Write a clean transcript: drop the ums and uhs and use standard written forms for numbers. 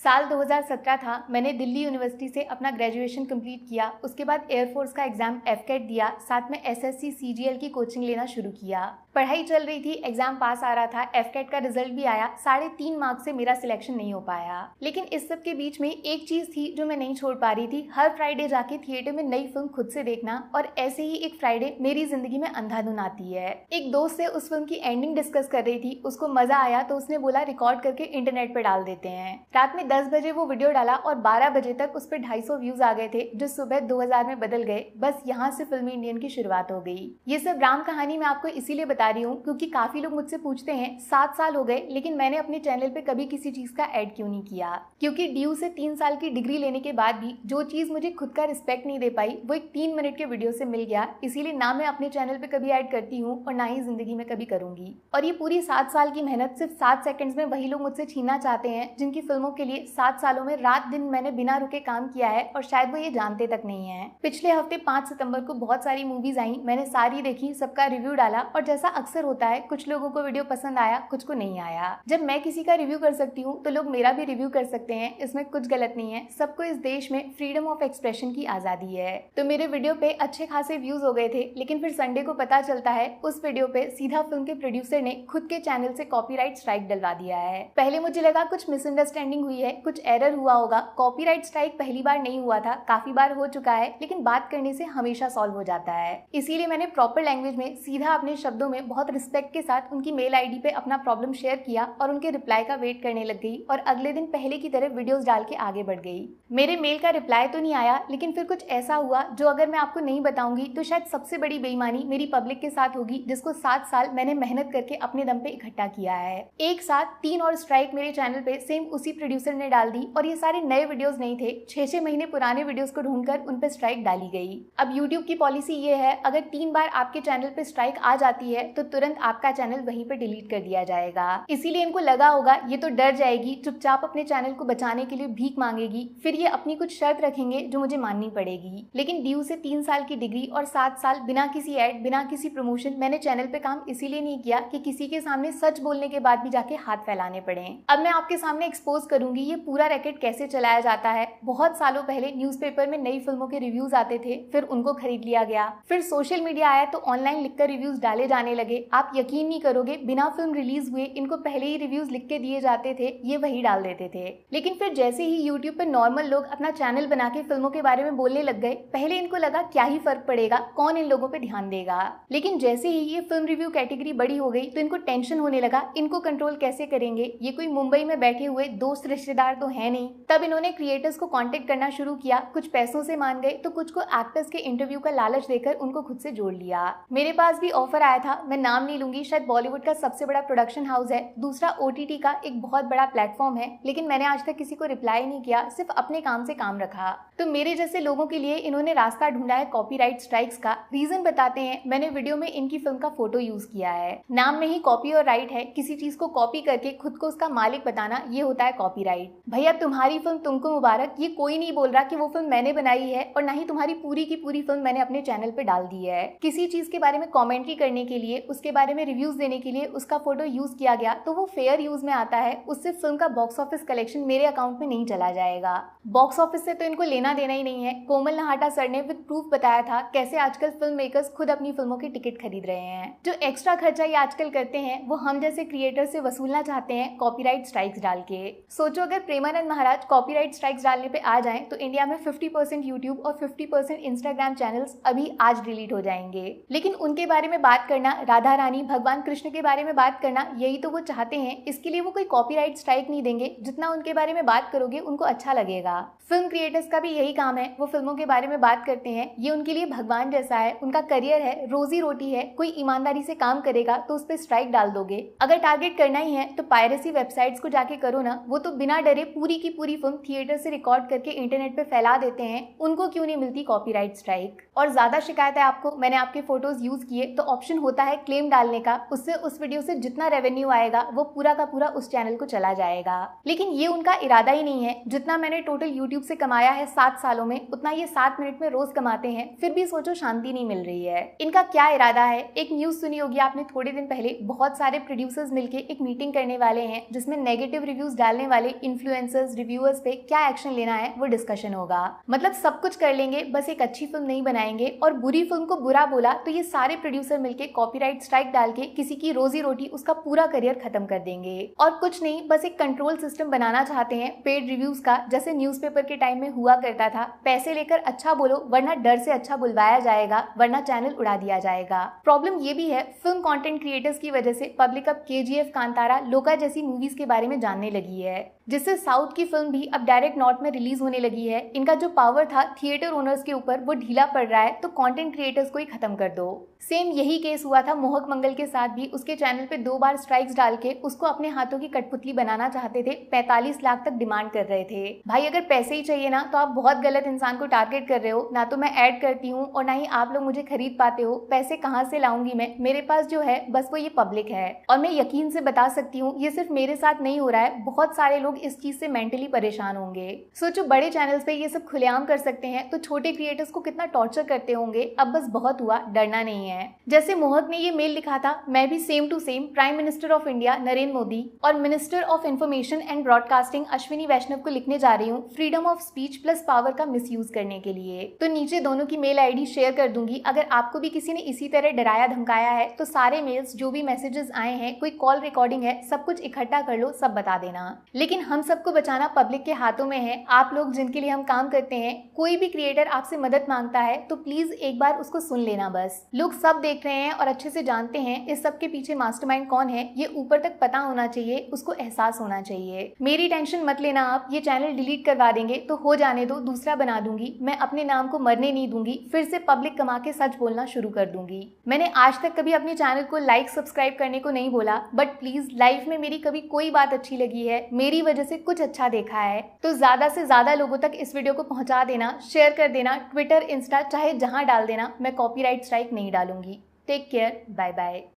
साल 2017 था। मैंने दिल्ली यूनिवर्सिटी से अपना ग्रेजुएशन कंप्लीट किया। उसके बाद एयरफोर्स का एग्जाम एफकेट दिया, साथ में एसएससी सीजीएल की कोचिंग लेना शुरू किया। पढ़ाई चल रही थी, एग्जाम पास आ रहा था, एफकेट का रिजल्ट भी आया। 3.5 मार्क्स से मेरा सिलेक्शन नहीं हो पाया। लेकिन इस सब के बीच में एक चीज थी जो मैं नहीं छोड़ पा रही थी, हर फ्राइडे जाके थिएटर में नई फिल्म खुद से देखना। और ऐसे ही एक फ्राइडे मेरी जिंदगी में अंधाधुन आती है। एक दोस्त से उस फिल्म की एंडिंग डिस्कस कर रही थी, उसको मजा आया तो उसने बोला रिकॉर्ड करके इंटरनेट पे डाल देते हैं। रात में 10 बजे वो वीडियो डाला और 12 बजे तक उस पर 250 व्यूज आ गए थे, जो सुबह 2000 में बदल गए। बस यहाँ से फिल्मी इंडियन की शुरुआत हो गई। ये सब राम कहानी मैं आपको इसीलिए बता रही हूँ क्योंकि काफी लोग मुझसे पूछते हैं 7 साल हो गए लेकिन मैंने अपने चैनल पे कभी किसी चीज का ऐड क्यों नहीं किया। क्योंकि ड्यू से 3 साल की डिग्री लेने के बाद भी जो चीज मुझे खुद का रिस्पेक्ट नहीं दे पाई वो एक 3 मिनट के वीडियो से मिल गया। इसीलिए ना मैं अपने चैनल पे कभी ऐड करती हूँ और ना ही जिंदगी में कभी करूंगी। और ये पूरी 7 साल की मेहनत सिर्फ 7 सेकंड्स में वही लोग मुझसे छीनना चाहते हैं जिनकी फिल्मों के लिए 7 सालों में रात दिन मैंने बिना रुके काम किया है और शायद वो ये जानते तक नहीं है। पिछले हफ्ते 5 सितंबर को बहुत सारी मूवीज आई, मैंने सारी देखी, सबका रिव्यू डाला और जैसा अक्सर होता है कुछ लोगों को वीडियो पसंद आया, कुछ को नहीं आया। जब मैं किसी का रिव्यू कर सकती हूँ तो लोग मेरा भी रिव्यू कर सकते हैं, इसमें कुछ गलत नहीं है। सबको इस देश में फ्रीडम ऑफ एक्सप्रेशन की आजादी है। तो मेरे वीडियो पे अच्छे खासे व्यूज हो गए थे, लेकिन फिर संडे को पता चलता है उस वीडियो पे सीधा फिल्म के प्रोड्यूसर ने खुद के चैनल से कॉपीराइट स्ट्राइक डलवा दिया है। पहले मुझे लगा कुछ मिसअंडरस्टैंडिंग हुई है, कुछ एरर हुआ होगा। कॉपीराइट स्ट्राइक पहली बार नहीं हुआ था, काफी बार हो चुका है, लेकिन बात करने से हमेशा सॉल्व हो जाता है। इसीलिए मैंने प्रॉपर लैंग्वेज में सीधा अपने शब्दों में बहुत रिस्पेक्ट के साथ उनकी मेल आईडी पे अपना प्रॉब्लम शेयर किया और उनके रिप्लाई का वेट करने लग गई और अगले दिन पहले की तरह वीडियोस डाल के आगे बढ़ गई। मेरे मेल का रिप्लाई तो नहीं आया, लेकिन फिर कुछ ऐसा हुआ जो अगर मैं आपको नहीं बताऊंगी तो शायद सबसे बड़ी बेईमानी मेरी पब्लिक के साथ होगी, जिसको 7 साल मैंने मेहनत करके अपने दम पे इकट्ठा किया है। एक साथ 3 और स्ट्राइक मेरे चैनल पे सेम उसी प्रोड्यूसर ने डाल दी और ये सारे नए वीडियोस नहीं थे, 6-6 महीने पुराने वीडियोस को ढूंढकर उन पे स्ट्राइक डाली गई। अब यूट्यूब की पॉलिसी ये है, अगर 3 बार आपके चैनल पे स्ट्राइक आ जाती है तो तुरंत आपका चैनल वहीं पे डिलीट कर दिया जाएगा। इसीलिए इनको लगा होगा ये तो डर जाएगी, चुपचाप अपने चैनल को बचाने के लिए भीख मांगेगी, फिर ये अपनी कुछ शर्त रखेंगे जो मुझे माननी पड़ेगी। लेकिन ड्यू से 3 साल की डिग्री और 7 साल बिना किसी ऐड, बिना किसी प्रमोशन मैंने चैनल पे काम इसीलिए नहीं किया कि किसी के सामने सच बोलने के बाद भी जाके हाथ फैलाने पड़े। अब मैं आपके सामने एक्सपोज करूंगी ये पूरा रैकेट कैसे चलाया जाता है। बहुत सालों पहले न्यूज़पेपर में नई फिल्मों के रिव्यूज आते थे, फिर उनको खरीद लिया गया। फिर सोशल मीडिया आया तो ऑनलाइन लिखकर रिव्यूज डाले जाने लगे। आप यकीन नहीं करोगे, बिना फिल्म रिलीज हुए इनको पहले ही रिव्यूज लिख के दिए जाते थे, ये वही डाल देते थे। लेकिन फिर जैसे ही यूट्यूब पर नॉर्मल लोग अपना चैनल बना के फिल्मों के बारे में बोलने लग गए, पहले इनको लगा क्या ही फर्क पड़ेगा, कौन इन लोगों पे ध्यान देगा। लेकिन जैसे ही ये फिल्म रिव्यू कैटेगरी बड़ी हो गई तो इनको टेंशन होने लगा, इनको कंट्रोल कैसे करेंगे, ये कोई मुंबई में बैठे हुए दोस्त रिश्तेदार तो है नहीं। तब इन्होंने क्रिएटर्स को कांटेक्ट करना शुरू किया, कुछ पैसों से मान गए तो कुछ को एक्टर्स के इंटरव्यू का लालच देकर उनको खुद से जोड़ लिया। मेरे पास भी ऑफर आया था, मैं नाम नहीं लूंगी, शायद बॉलीवुड का सबसे बड़ा प्रोडक्शन हाउस है, दूसरा ओटीटी का एक बहुत बड़ा प्लेटफॉर्म है, लेकिन मैंने आज तक किसी को रिप्लाई नहीं किया, सिर्फ अपने काम से काम रखा। तो मेरे जैसे लोगों के लिए इन्होंने रास्ता ढूंढा है कॉपीराइट स्ट्राइक्स का। रीजन बताते हैं, मैंने वीडियो में इनकी फिल्म का फोटो यूज किया है। नाम में ही कॉपी और राइट है, किसी चीज को कॉपी करके खुद को उसका मालिक बताना, ये होता है कॉपीराइट। भैया तुम्हारी फिल्म तुमको मुबारक, ये कोई नहीं बोल रहा कि वो फिल्म मैंने बनाई है और ना ही तुम्हारी पूरी की पूरी फिल्म मैंने अपने चैनल पे डाल दी है। किसी चीज के बारे में कमेंट्री करने के लिए, उसके बारे में रिव्यूज देने के लिए उसका फोटो यूज किया गया तो वो फेयर यूज में आता है, उससे फिल्म का बॉक्स ऑफिस कलेक्शन मेरे अकाउंट में नहीं चला जाएगा। बॉक्स ऑफिस से तो इनको लेना देना ही नहीं है। कोमल नहाटा सर ने विद प्रूफ बताया था कैसे आजकल फिल्म मेकर्स खुद अपनी फिल्मों की टिकट खरीद रहे हैं। जो एक्स्ट्रा खर्चा ये आजकल करते हैं वो हम जैसे क्रिएटर से वसूलना चाहते हैं कॉपीराइट स्ट्राइक्स डाल के। सोचो अगर प्रेमानंद महाराज कॉपीराइट स्ट्राइक्स डालने पे आ जाएं तो इंडिया में 50% यूट्यूब और 50% इंस्टाग्राम चैनल्स अभी आज डिलीट हो जाएंगे। लेकिन उनके बारे में बात करना, राधा रानी, भगवान कृष्ण के बारे में बात करना, यही तो वो चाहते हैं। इसके लिए वो कोई कॉपीराइट स्ट्राइक नहीं देंगे, जितना उनके बारे में बात करोगे उनको अच्छा लगेगा। फिल्म क्रिएटर्स का भी यही काम है, वो फिल्मों के बारे में बात करते हैं, ये उनके लिए भगवान जैसा है, उनका करियर है, रोजी रोटी है। कोई ईमानदारी से काम करेगा तो उस पर स्ट्राइक डाल दोगे। अगर टारगेट करना ही है तो पायरेसी वेबसाइट्स को जाके करो ना, वो तो बिना डरे पूरी की पूरी फिल्म थिएटर से रिकॉर्ड करके इंटरनेट पे फैला देते हैं, उनको क्यों नहीं मिलती कॉपीराइट स्ट्राइक। और ज्यादा शिकायत है आपको, मैंने आपके फोटोज यूज किए तो ऑप्शन होता है क्लेम डालने का, उससे उस वीडियो से जितना रेवेन्यू आएगा वो पूरा का पूरा उस चैनल को चला जाएगा। लेकिन ये उनका इरादा ही नहीं है। जितना मैंने टोटल यूट्यूब से कमाया है 7 सालों में, उतना ये 7 मिनट में रोज कमाते हैं, फिर भी सोचो शांति नहीं मिल रही है। इनका क्या इरादा है? एक न्यूज सुनी होगी आपने थोड़े दिन पहले, बहुत सारे प्रोड्यूसर्स मिलकर एक मीटिंग करने वाले हैं जिसमें नेगेटिव रिव्यूज डालने वाले इन्फ्लुएंसर्स, रिव्यूअर्स पे क्या एक्शन लेना है वो डिस्कशन होगा। मतलब सब कुछ कर लेंगे, बस एक अच्छी फिल्म नहीं बनाएंगे, और बुरी फिल्म को बुरा बोला तो ये सारे प्रोड्यूसर मिलके कॉपीराइट स्ट्राइक डाल के किसी की रोजी रोटी, उसका पूरा करियर खत्म कर देंगे। और कुछ नहीं, बस एक कंट्रोल सिस्टम बनाना चाहते हैं पेड रिव्यूज का, जैसे न्यूज़पेपर के टाइम में हुआ करता था। पैसे लेकर अच्छा बोलो, वरना डर से अच्छा बुलवाया जाएगा, वरना चैनल उड़ा दिया जाएगा। प्रॉब्लम ये भी है, फिल्म कंटेंट क्रिएटर्स की वजह से पब्लिक अब KGF, कांतारा, लोका जैसी मूवीज के बारे में जानने लगी है, जिससे साउथ की फिल्म भी अब डायरेक्ट नॉर्थ में रिलीज होने लगी है। इनका जो पावर था थिएटर ओनर्स के ऊपर वो ढीला पड़ रहा है, तो कंटेंट क्रिएटर्स को ही खत्म कर दो। सेम यही केस हुआ था मोहक मंगल के साथ भी। उसके चैनल पे 2 बार स्ट्राइक्स डाल के उसको अपने हाथों की कठपुतली बनाना चाहते थे, 45 लाख तक डिमांड कर रहे थे। भाई अगर पैसे ही चाहिए ना तो आप बहुत गलत इंसान को टारगेट कर रहे हो। ना तो मैं ऐड करती हूँ और ना ही आप लोग मुझे खरीद पाते हो। पैसे कहाँ से लाऊंगी मैं? मेरे पास जो है बस वो ये पब्लिक है। और मैं यकीन से बता सकती हूँ ये सिर्फ मेरे साथ नहीं हो रहा है, बहुत सारे लोग इस चीज से मेंटली परेशान होंगे। सोचो बड़े चैनल्स पे ये सब खुलेआम कर सकते हैं तो छोटे क्रिएटर्स को कितना टॉर्चर करते होंगे। अब बस बहुत हुआ, डरना नहीं है। जैसे मोहक ने ये मेल लिखा था, मैं भी same to same prime minister of India Narendra Modi और minister of information and broadcasting Ashwini Vaishnaw को लिखने जा रही हूँ freedom of speech plus power का मिसयूज करने के लिए। तो नीचे दोनों की मेल आईडी शेयर कर दूंगी। अगर आपको भी किसी ने इसी तरह डराया धमकाया है तो सारे मेल्स, जो भी मैसेजेस आए हैं, कोई कॉल रिकॉर्डिंग है, सब कुछ इकट्ठा कर लो, सब बता देना। लेकिन हम सबको बचाना पब्लिक के हाथों में है। आप लोग जिनके लिए हम काम करते हैं, कोई भी क्रिएटर आपसे मदद मांगता है तो प्लीज एक बार उसको सुन लेना। बस लोग सब देख रहे हैं और अच्छे से जानते हैं इस सब के पीछे मास्टरमाइंड कौन है, ये ऊपर तक पता होना चाहिए, उसको एहसास होना चाहिए। मेरी टेंशन मत लेना आप, ये चैनल डिलीट करवा देंगे तो हो जाने दो, दूसरा बना दूंगी। मैं अपने नाम को मरने नहीं दूंगी, फिर से पब्लिक कमा के सच बोलना शुरू कर दूंगी। मैंने आज तक कभी अपने चैनल को लाइक सब्सक्राइब करने को नहीं बोला, बट प्लीज लाइफ में मेरी कभी कोई बात अच्छी लगी है, मेरी वजह से कुछ अच्छा देखा है तो ज्यादा से ज्यादा लोगों तक इस वीडियो को पहुंचा देना, शेयर कर देना, ट्विटर, इंस्टा चाहे जहां डाल देना। मैं कॉपीराइट स्ट्राइक नहीं डालूंगी। Take care, bye bye.